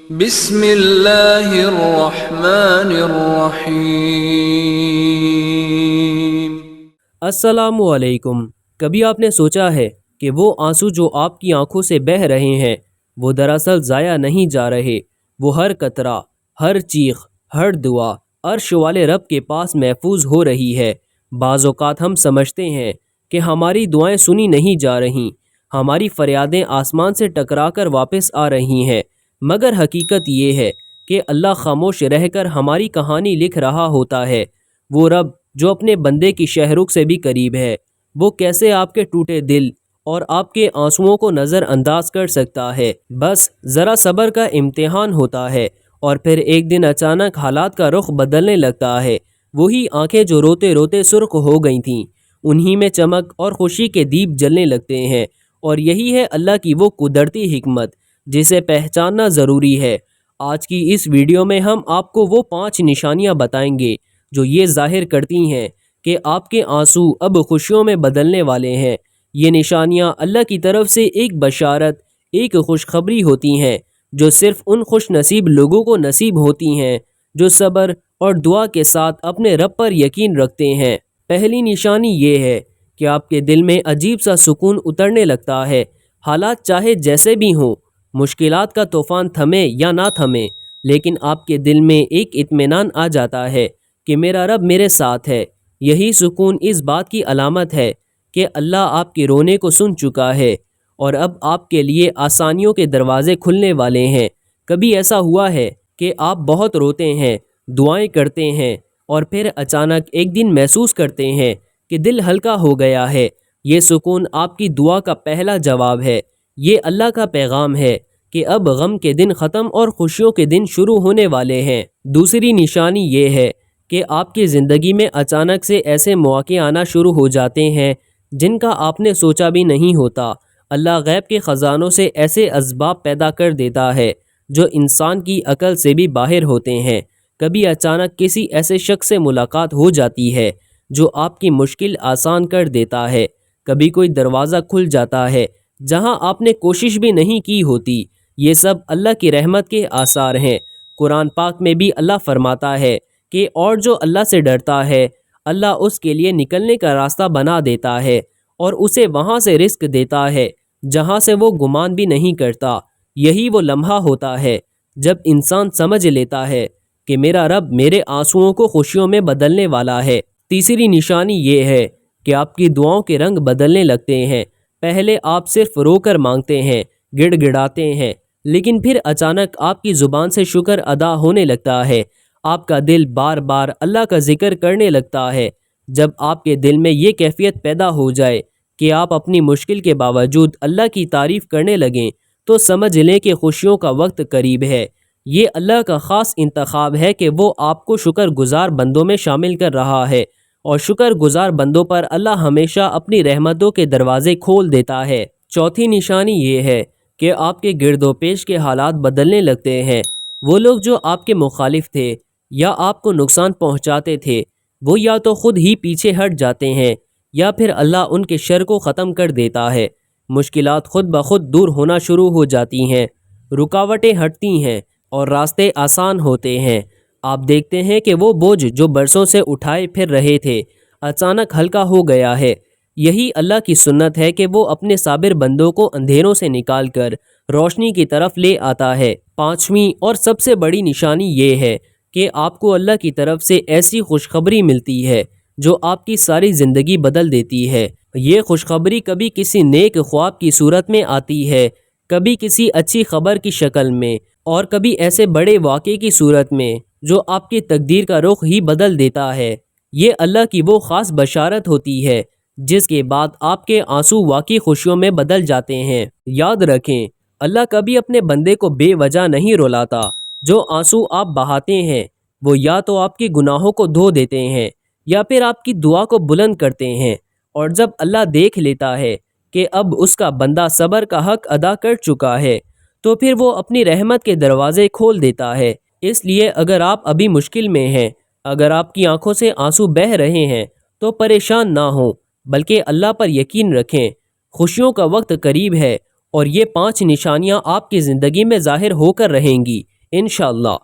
بسم اللہ الرحمن الرحیم۔ السلام علیکم۔ کبھی آپ نے سوچا ہے کہ وہ آنسو جو آپ کی آنکھوں سے بہہ رہے ہیں وہ دراصل ضائع نہیں جا رہے، وہ ہر قطرہ، ہر چیخ، ہر دعا عرش والے رب کے پاس محفوظ ہو رہی ہے۔ بعض اوقات ہم سمجھتے ہیں کہ ہماری دعائیں سنی نہیں جا رہیں، ہماری فریادیں آسمان سے ٹکرا کر واپس آ رہی ہیں، مگر حقیقت یہ ہے کہ اللہ خاموش رہ کر ہماری کہانی لکھ رہا ہوتا ہے۔ وہ رب جو اپنے بندے کی شہرک سے بھی قریب ہے، وہ کیسے آپ کے ٹوٹے دل اور آپ کے آنسوؤں کو نظر انداز کر سکتا ہے؟ بس ذرا صبر کا امتحان ہوتا ہے اور پھر ایک دن اچانک حالات کا رخ بدلنے لگتا ہے۔ وہی آنکھیں جو روتے روتے سرخ ہو گئی تھیں، انہی میں چمک اور خوشی کے دیپ جلنے لگتے ہیں، اور یہی ہے اللہ کی وہ قدرتی حکمت جسے پہچاننا ضروری ہے۔ آج کی اس ویڈیو میں ہم آپ کو وہ 5 نشانیاں بتائیں گے جو یہ ظاہر کرتی ہیں کہ آپ کے آنسو اب خوشیوں میں بدلنے والے ہیں۔ یہ نشانیاں اللہ کی طرف سے ایک بشارت، ایک خوشخبری ہوتی ہیں جو صرف ان خوش نصیب لوگوں کو نصیب ہوتی ہیں جو صبر اور دعا کے ساتھ اپنے رب پر یقین رکھتے ہیں۔ پہلی نشانی یہ ہے کہ آپ کے دل میں عجیب سا سکون اترنے لگتا ہے۔ حالات چاہے جیسے بھی ہوں، مشکلات کا طوفان تھمے یا نہ تھمے، لیکن آپ کے دل میں ایک اطمینان آ جاتا ہے کہ میرا رب میرے ساتھ ہے۔ یہی سکون اس بات کی علامت ہے کہ اللہ آپ کے رونے کو سن چکا ہے اور اب آپ کے لیے آسانیوں کے دروازے کھلنے والے ہیں۔ کبھی ایسا ہوا ہے کہ آپ بہت روتے ہیں، دعائیں کرتے ہیں اور پھر اچانک ایک دن محسوس کرتے ہیں کہ دل ہلکا ہو گیا ہے۔ یہ سکون آپ کی دعا کا پہلا جواب ہے۔ یہ اللہ کا پیغام ہے کہ اب غم کے دن ختم اور خوشیوں کے دن شروع ہونے والے ہیں۔ دوسری نشانی یہ ہے کہ آپ کی زندگی میں اچانک سے ایسے مواقع آنا شروع ہو جاتے ہیں جن کا آپ نے سوچا بھی نہیں ہوتا۔ اللہ غیب کے خزانوں سے ایسے اسباب پیدا کر دیتا ہے جو انسان کی عقل سے بھی باہر ہوتے ہیں۔ کبھی اچانک کسی ایسے شخص سے ملاقات ہو جاتی ہے جو آپ کی مشکل آسان کر دیتا ہے۔ کبھی کوئی دروازہ کھل جاتا ہے جہاں آپ نے کوشش بھی نہیں کی ہوتی۔ یہ سب اللہ کی رحمت کے آثار ہیں۔ قرآن پاک میں بھی اللہ فرماتا ہے کہ اور جو اللہ سے ڈرتا ہے، اللہ اس کے لیے نکلنے کا راستہ بنا دیتا ہے اور اسے وہاں سے رزق دیتا ہے جہاں سے وہ گمان بھی نہیں کرتا۔ یہی وہ لمحہ ہوتا ہے جب انسان سمجھ لیتا ہے کہ میرا رب میرے آنسوؤں کو خوشیوں میں بدلنے والا ہے۔ تیسری نشانی یہ ہے کہ آپ کی دعاؤں کے رنگ بدلنے لگتے ہیں۔ پہلے آپ صرف رو کر مانگتے ہیں، گڑ گڑاتے ہیں، لیکن پھر اچانک آپ کی زبان سے شکر ادا ہونے لگتا ہے۔ آپ کا دل بار بار اللہ کا ذکر کرنے لگتا ہے۔ جب آپ کے دل میں یہ کیفیت پیدا ہو جائے کہ آپ اپنی مشکل کے باوجود اللہ کی تعریف کرنے لگیں تو سمجھ لیں کہ خوشیوں کا وقت قریب ہے۔ یہ اللہ کا خاص انتخاب ہے کہ وہ آپ کو شکر گزار بندوں میں شامل کر رہا ہے، اور شکر گزار بندوں پر اللہ ہمیشہ اپنی رحمتوں کے دروازے کھول دیتا ہے۔ چوتھی نشانی یہ ہے کہ آپ کے گرد و پیش کے حالات بدلنے لگتے ہیں۔ وہ لوگ جو آپ کے مخالف تھے یا آپ کو نقصان پہنچاتے تھے، وہ یا تو خود ہی پیچھے ہٹ جاتے ہیں یا پھر اللہ ان کے شر کو ختم کر دیتا ہے۔ مشکلات خود بخود دور ہونا شروع ہو جاتی ہیں، رکاوٹیں ہٹتی ہیں اور راستے آسان ہوتے ہیں۔ آپ دیکھتے ہیں کہ وہ بوجھ جو برسوں سے اٹھائے پھر رہے تھے اچانک ہلکا ہو گیا ہے۔ یہی اللہ کی سنت ہے کہ وہ اپنے صابر بندوں کو اندھیروں سے نکال کر روشنی کی طرف لے آتا ہے۔ پانچویں اور سب سے بڑی نشانی یہ ہے کہ آپ کو اللہ کی طرف سے ایسی خوشخبری ملتی ہے جو آپ کی ساری زندگی بدل دیتی ہے۔ یہ خوشخبری کبھی کسی نیک خواب کی صورت میں آتی ہے، کبھی کسی اچھی خبر کی شکل میں، اور کبھی ایسے بڑے واقعے کی صورت میں جو آپ کی تقدیر کا رخ ہی بدل دیتا ہے۔ یہ اللہ کی وہ خاص بشارت ہوتی ہے جس کے بعد آپ کے آنسو واقعی خوشیوں میں بدل جاتے ہیں۔ یاد رکھیں، اللہ کبھی اپنے بندے کو بے وجہ نہیں رلاتا۔ جو آنسو آپ بہاتے ہیں وہ یا تو آپ کے گناہوں کو دھو دیتے ہیں یا پھر آپ کی دعا کو بلند کرتے ہیں، اور جب اللہ دیکھ لیتا ہے کہ اب اس کا بندہ صبر کا حق ادا کر چکا ہے تو پھر وہ اپنی رحمت کے دروازے کھول دیتا ہے۔ اس لیے اگر آپ ابھی مشکل میں ہیں، اگر آپ کی آنکھوں سے آنسو بہہ رہے ہیں تو پریشان نہ ہوں، بلکہ اللہ پر یقین رکھیں۔ خوشیوں کا وقت قریب ہے اور یہ 5 نشانیاں آپ کی زندگی میں ظاہر ہو کر رہیں گی۔ انشاءاللہ